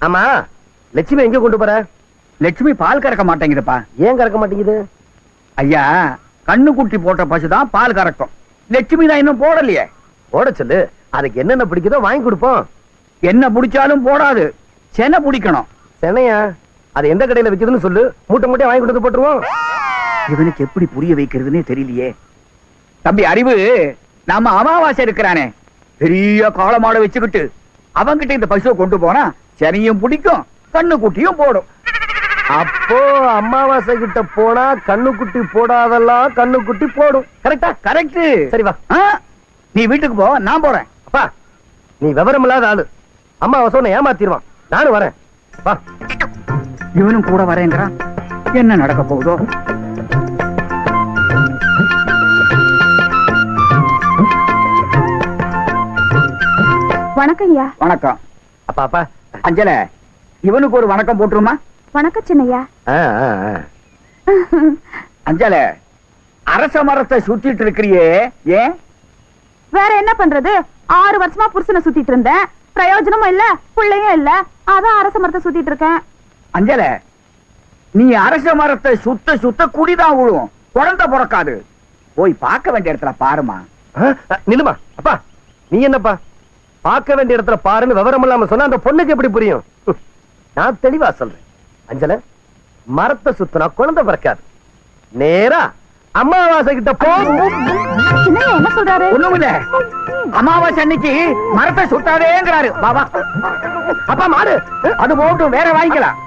ஆமா, லட்சுமி எங்க கொண்டு போற? லட்சுமி பால் கறக்க மாட்டேங்குதுப்பா. ஏன் கறக்க மாட்டேங்குது? ஐயா, கண்ணு குட்டி போட்ட பசுதான் பால் கறக்கும். லட்சுமி தான் இன்னும் போடலையே. போட சொல்லு. அதுக்கு என்னென்ன பிடிக்குதோ வாங்கி கொடுப்போம். என்ன பிடிச்சாலும் போடாது, செனை பிடிக்கணும். சென்னையா? அது எந்த கடையில விக்குதுன்னு சொல்லு, மூட்டை மூட்டையா வாங்கி கொடுத்து போட்டுருவோம். இவனுக்கு எப்படி புரிய வைக்கிறதுனே தெரியலையே. தம்பி அறிவு, நாம அமாவாசை இருக்கிறானே, பெரிய காளமாட வச்சுக்கிட்டு அவங்கிட்ட இந்த பசுவை கொண்டு போனா செனையும் பிடிக்கும், கண்ணு குட்டியும் போடும். அப்போ அமாவாசை கிட்ட போனா கண்ணுக்குட்டி போடாதெல்லாம் கண்ணுக்குட்டி போடும். கரெக்டா? கரெக்ட். சரி வா. நீ வீட்டுக்கு போ, நான் போறேன். அப்பா, நீ விவரம் இல்லாத ஆளு. அம்மாவை சொன்ன ஏமாத்திடுவான். நானும் வரேன். வா. இவனும் கூட வரேங்கிறான். என்ன நடக்க போகுதோ? வணக்கம் ஐயா. வணக்கம். அப்பா அப்பா. அஞ்சல, இவனுக்கு ஒரு வணக்கம் போட்டுருமா? வணக்கம் சின்னையா. அஞ்சல, அரச மரத்தை சுத்திட்டு இருக்கிறியே, ஏன்? வேற என்ன பண்றது? 6 வருஷமா புருஷனை சுத்திட்டு இருந்தேன், பிரயோஜனமும் இல்ல, பிள்ளையும் இல்ல, அதான் அரச மரத்தை சுத்திட்டு இருக்கேன். அஞ்சல, நீ அரச மரத்தை சுத்த சுத்த குடிதான் விழுவும், குழந்தை பிறக்காது. போய் பார்க்க வேண்டிய இடத்துல பாருமா. நில்லுமா. அப்பா, நீ என்னப்பா பார்க்க வேண்டிய இடத்துல பாருன்னு விவரம் இல்லாம சொன்னா அந்த பொண்ணுக்கு எப்படி புரியும்? நான் தெளிவா சொல்றேன். அஞ்சல, மரத்தை சுத்தினா குழந்தை பிறக்காது. நேரா அமாவாசை கிட்ட போ. சின்னையா என்ன சொல்றாரு? ஒண்ணுமில்ல, அமாவாசை அன்னைக்கு மரத்தை சுத்தாதேங்கிறாரு பாபா. அப்பா மாடு அது போட்டும், வேற வாங்கிக்கலாம்.